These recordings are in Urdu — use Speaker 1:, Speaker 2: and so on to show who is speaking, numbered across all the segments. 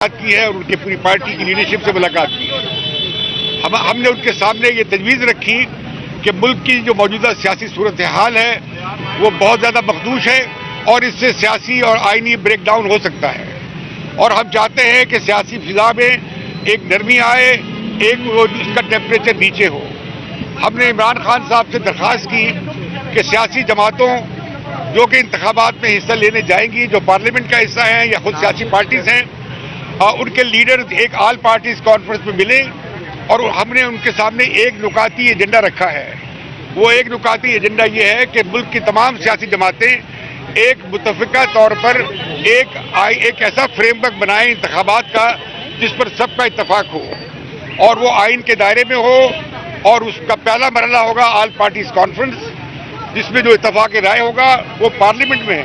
Speaker 1: کی ہے اور ان کی پوری پارٹی کی لیڈرشپ سے ملاقات کی ہے۔ ہم نے ان کے سامنے یہ تجویز رکھی کہ ملک کی جو موجودہ سیاسی صورتحال ہے وہ بہت زیادہ مخدوش ہے اور اس سے سیاسی اور آئینی بریک ڈاؤن ہو سکتا ہے، اور ہم چاہتے ہیں کہ سیاسی فضا میں ایک نرمی آئے، ایک اس کا ٹیمپریچر نیچے ہو۔ ہم نے عمران خان صاحب سے درخواست کی کہ سیاسی جماعتوں جو کہ انتخابات میں حصہ لینے جائیں گی، جو پارلیمنٹ کا حصہ ہیں یا خود سیاسی پارٹیز ہیں، ان کے لیڈرز ایک آل پارٹیز کانفرنس میں ملیں، اور ہم نے ان کے سامنے ایک نکاتی ایجنڈا رکھا ہے۔ وہ ایک نکاتی ایجنڈا یہ ہے کہ ملک کی تمام سیاسی جماعتیں ایک متفقہ طور پر ایک ایسا فریم ورک بنائیں انتخابات کا جس پر سب کا اتفاق ہو، اور وہ آئین کے دائرے میں ہو، اور اس کا پہلا مرحلہ ہوگا آل پارٹیز کانفرنس، جس میں جو اتفاق رائے ہوگا وہ پارلیمنٹ میں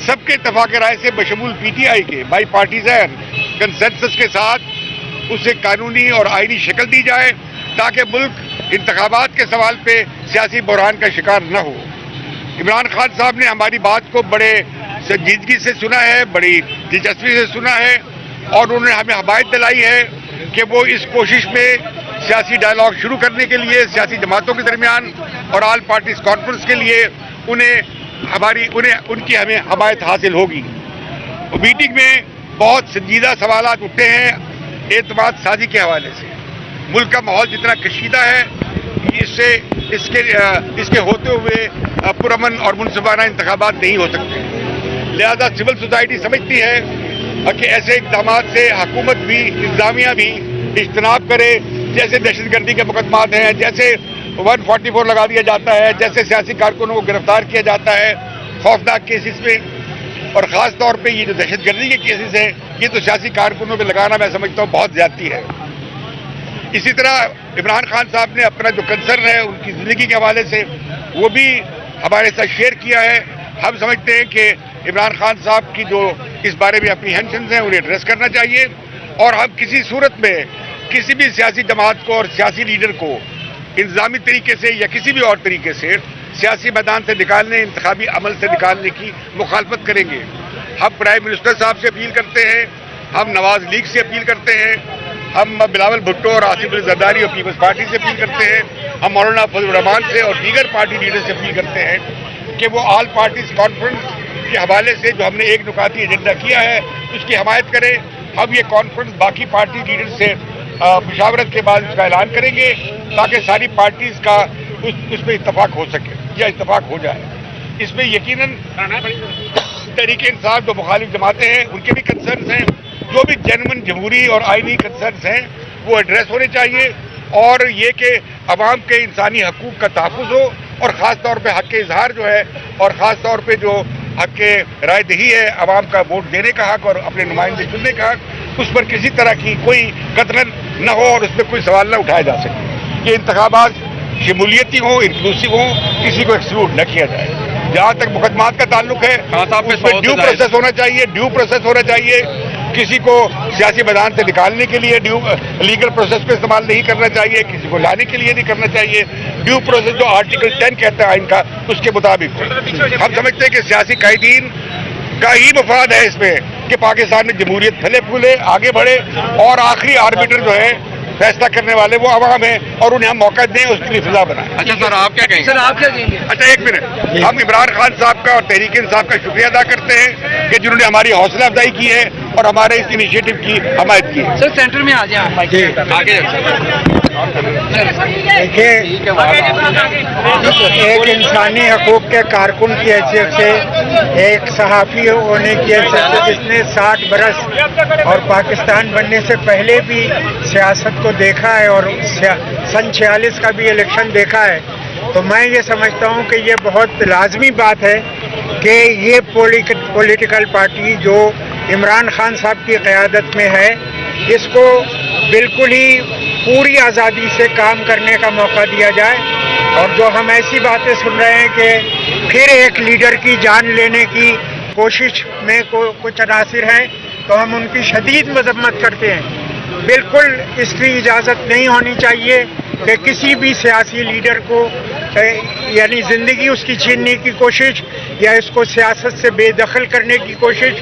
Speaker 1: سب کے اتفاق رائے سے بشمول پی ٹی آئی کے بائی پارٹیزن کنسنسس کے ساتھ اسے قانونی اور آئینی شکل دی جائے، تاکہ ملک انتخابات کے سوال پہ سیاسی بحران کا شکار نہ ہو۔ عمران خان صاحب نے ہماری بات کو بڑے سنجیدگی سے سنا ہے، بڑی دلچسپی سے سنا ہے، اور انہوں نے ہمیں حمایت دلائی ہے کہ وہ اس کوشش میں سیاسی ڈائلاگ شروع کرنے کے لیے سیاسی جماعتوں کے درمیان اور آل پارٹیز کانفرنس کے لیے ان کی ہمیں حمایت حاصل ہوگی۔ میٹنگ میں بہت سنجیدہ سوالات اٹھتے ہیں اعتماد سازی کے حوالے سے۔ ملک کا ماحول جتنا کشیدہ ہے، اس کے ہوتے ہوئے پرامن اور منصفانہ انتخابات نہیں ہو سکتے، لہذا سول سوسائٹی سمجھتی ہے کہ ایسے اقدامات سے حکومت بھی، انتظامیہ بھی اجتناب کرے، جیسے دہشت گردی کے مقدمات ہیں، جیسے 144 لگا دیا جاتا ہے، جیسے سیاسی کارکنوں کو گرفتار کیا جاتا ہے خوفناک کیسز میں، اور خاص طور پہ یہ جو دہشت گردی کے کیسز ہیں، یہ تو سیاسی کارکنوں پہ لگانا میں سمجھتا ہوں بہت زیادتی ہے۔ اسی طرح عمران خان صاحب نے اپنا جو کنسرن ہے ان کی زندگی کے حوالے سے وہ بھی ہمارے ساتھ شیئر کیا ہے۔ ہم سمجھتے ہیں کہ عمران خان صاحب کی جو اس بارے میں اپریہنشنز ہیں انہیں ایڈریس کرنا چاہیے، اور ہم کسی صورت میں کسی بھی سیاسی جماعت کو اور سیاسی لیڈر کو انتظامی طریقے سے یا کسی بھی اور طریقے سے سیاسی میدان سے نکالنے، انتخابی عمل سے نکالنے کی مخالفت کریں گے۔ ہم پرائم منسٹر صاحب سے اپیل کرتے ہیں، ہم نواز لیگ سے اپیل کرتے ہیں، ہم بلاول بھٹو اور آصف علی زرداری اور پیپلز پارٹی سے اپیل کرتے ہیں، ہم مولانا فضل الرحمان سے اور دیگر پارٹی لیڈر سے اپیل کرتے ہیں کہ وہ آل پارٹیز کانفرنس کے حوالے سے جو ہم نے ایک نکاتی ایجنڈا کیا ہے اس کی حمایت کریں۔ ہم یہ کانفرنس باقی پارٹی لیڈر سے مشاورت کے بعد اس کا اعلان کریں گے، تاکہ ساری پارٹیز کا اس پہ اتفاق ہو سکے یا اتفاق ہو جائے۔ اس میں یقیناً تحریک انصاف جو مخالف جماعتیں ہیں ان کے بھی کنسرنز ہیں، جو بھی جنون جمہوری اور آئینی کنسرنز ہیں وہ ایڈریس ہونے چاہیے، اور یہ کہ عوام کے انسانی حقوق کا تحفظ ہو، اور خاص طور پہ حق اظہار جو ہے، اور خاص طور پہ جو حق رائے دہی ہے، عوام کا ووٹ دینے کا حق اور اپنے نمائندے چننے کا حق، اس پر کسی طرح کی کوئی قطرن نہ ہو اور اس پہ کوئی سوال نہ اٹھایا جا سکے۔ یہ انتخابات شمولیتی ہوں، انکلوسیو ہوں، کسی کو ایکسکلوڈ نہ کیا جائے۔ جہاں تک مقدمات کا تعلق ہے اس میں ڈیو پروسیس ہونا چاہیے، کسی کو سیاسی میدان سے نکالنے کے لیے لیگل پروسیس کو استعمال نہیں کرنا چاہیے، کسی کو لانے کے لیے نہیں کرنا چاہیے۔ ڈیو پروسیس جو آرٹیکل 10 کہتا ہے آئین کا، اس کے مطابق ہم سمجھتے ہیں کہ سیاسی قائدین کا ہی مفاد ہے اس میں کہ پاکستان میں جمہوریت پھلے پھولے، آگے بڑھے، اور آخری آربیٹر جو ہے، فیصلہ کرنے والے وہ عوام ہیں، اور انہیں ہم موقع دیں، اس کے لیے فضا بنائیں۔
Speaker 2: اچھا سر، آپ کیا کہیں گے؟
Speaker 1: اچھا ایک منٹ، ہم عمران خان صاحب کا اور تحریک انصاف کا شکریہ ادا کرتے ہیں کہ جنہوں نے ہماری حوصلہ افزائی کی ہے اور ہمارے اس انیشیٹو کی حمایت کی ہے۔
Speaker 2: سر سینٹر میں آ جائیں آپ، آگے
Speaker 3: دیکھیے، ایک انسانی حقوق کے کارکن کی حیثیت سے، ایک صحافی ہونے کی حیثیت سے جس نے 60 برس اور پاکستان بننے سے پہلے بھی سیاست کو دیکھا ہے اور سن 46 کا بھی الیکشن دیکھا ہے، تو میں یہ سمجھتا ہوں کہ یہ بہت لازمی بات ہے کہ یہ پولیٹیکل پارٹی جو عمران خان صاحب کی قیادت میں ہے، اس کو بالکل ہی پوری آزادی سے کام کرنے کا موقع دیا جائے، اور جو ہم ایسی باتیں سن رہے ہیں کہ پھر ایک لیڈر کی جان لینے کی کوشش میں کچھ عناصر ہیں، تو ہم ان کی شدید مذمت کرتے ہیں۔ بالکل اس کی اجازت نہیں ہونی چاہیے کہ کسی بھی سیاسی لیڈر کو یعنی زندگی اس کی چھیننے کی کوشش یا اس کو سیاست سے بے دخل کرنے کی کوشش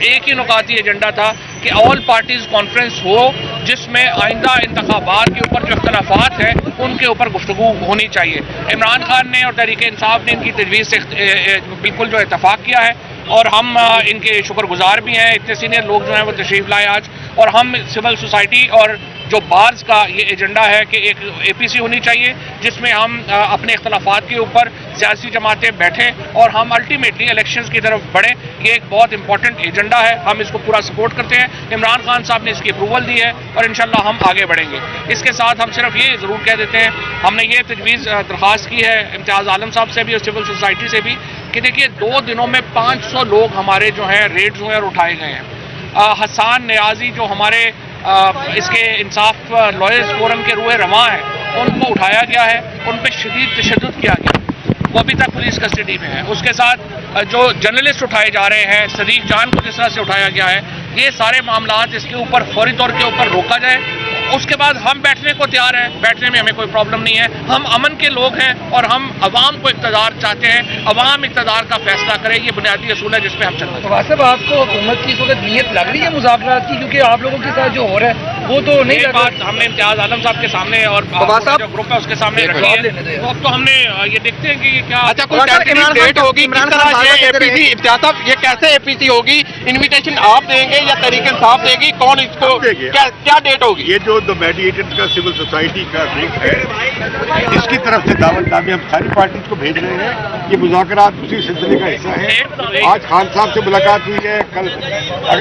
Speaker 2: ایک ہی نکاتی ایجنڈا تھا کہ آل پارٹیز کانفرنس ہو جس میں آئندہ انتخابات کے اوپر جو اختلافات ہیں ان کے اوپر گفتگو ہونی چاہیے. عمران خان نے اور تحریک انصاف نے ان کی تجویز سے بالکل جو اتفاق کیا ہے اور ہم ان کے شکر گزار بھی ہیں. اتنے سینئر لوگ جو ہیں وہ تشریف لائے آج, اور ہم سول سوسائٹی اور جو بارز کا یہ ایجنڈا ہے کہ ایک اے پی سی ہونی چاہیے جس میں ہم اپنے اختلافات کے اوپر سیاسی جماعتیں بیٹھیں اور ہم الٹیمیٹلی الیکشنز کی طرف بڑھیں. یہ ایک بہت امپورٹنٹ ایجنڈا ہے, ہم اس کو پورا سپورٹ کرتے ہیں. عمران خان صاحب نے اس کی اپروول دی ہے اور انشاءاللہ ہم آگے بڑھیں گے. اس کے ساتھ ہم صرف یہ ضرور کہہ دیتے ہیں, ہم نے یہ تجویز درخواست کی ہے امتیاز عالم صاحب سے بھی اور سول سوسائٹی سے بھی کہ دیکھیے 2 دنوں میں 500 لوگ ہمارے جو ہیں ریڈز ہوئے اور اٹھائے گئے ہیں. حسان نیازی جو ہمارے اس کے انصاف لائرز فورم کے روح رواں ہیں ان کو اٹھایا گیا ہے, ان پہ شدید تشدد کیا گیا, وہ ابھی تک پولیس کسٹڈی میں ہے. اس کے ساتھ جو جرنلسٹ اٹھائے جا رہے ہیں, صدیق جان کو جس طرح سے اٹھایا گیا ہے, یہ سارے معاملات اس کے اوپر فوری طور کے اوپر روکا جائے. اس کے بعد ہم بیٹھنے کو تیار ہیں, بیٹھنے میں ہمیں کوئی پرابلم نہیں ہے. ہم امن کے لوگ ہیں اور ہم عوام کو اقتدار چاہتے ہیں, عوام اقتدار کا فیصلہ کرے, یہ بنیادی اصول ہے جس پہ ہم چلتے ہیں.
Speaker 4: فواز صاحب, آپ کو حکومت کی اس وقت نیت لگ رہی ہے مذاکرات کی, کیونکہ آپ لوگوں کے ساتھ جو ہو رہا ہے وہ تو نہیں
Speaker 2: یہ بات ہم نے امتیاز عالم صاحب کے سامنے اور جو گروپ ہے اس کے سامنے رکھی ہے. تو اب تو ہم نے یہ دیکھتے ہیں کہ یہ کیا
Speaker 5: اچھا کوئی ڈیٹ ہوگی کس طرح یہ اے پی سی امتیاز صاحب, یہ کیسے اے پی سی ہوگی؟ انویٹیشن آپ دیں گے یا تحریک انصاف دے گی؟ کون اس کو کیا ڈیٹ ہوگی؟
Speaker 1: یہ جو میڈیٹر کا سول سوسائٹی کا گروپ ہے اس کی طرف سے دعوت نامے ہم ساری پارٹیز کو بھیج رہے ہیں. یہ مذاکرات اسی سلسلے کا حصہ ہے. آج خان صاحب سے ملاقات ہوئی ہے, کل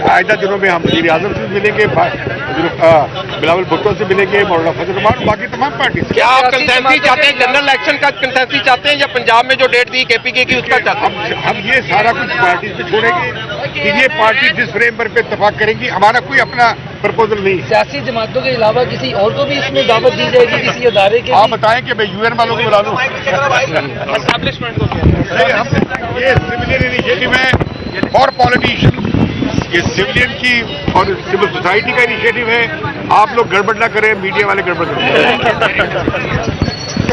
Speaker 1: آئندہ دنوں میں ہم وزیر اعظم سے ملیں گے, بلاول بھٹو سے ملیں گے, مولانا فضل الرحمان, باقی تمام پارٹی سے.
Speaker 5: کیا آپ کنسنسی چاہتے ہیں, جنرل الیکشن کا کنسنسی چاہتے ہیں یا پنجاب میں جو ڈیٹ دی کے پی کے کی اس کا چاہتے ہیں؟
Speaker 1: ہم یہ سارا کچھ پارٹی پہ چھوڑیں گے کہ یہ پارٹی جس فریم ورک پہ اتفاق کریں گی, ہمارا کوئی اپنا پرپوزل نہیں ہے.
Speaker 4: سیاسی جماعتوں کے علاوہ کسی اور کو بھی اس میں دعوت دی جائے گی, کسی ادارے کے؟
Speaker 1: آپ بتائیں کہ میں یو این والوں کو بلا لوں.
Speaker 2: اسٹیبلشمنٹ کو
Speaker 1: یہ سویلین انیشیٹو ہے فار پالیٹیشین, یہ سویلین کی اور سول سوسائٹی کا انیشیٹو ہے. آپ لوگ گڑبڑ نہ کریں, میڈیا والے گڑبڑ کریں.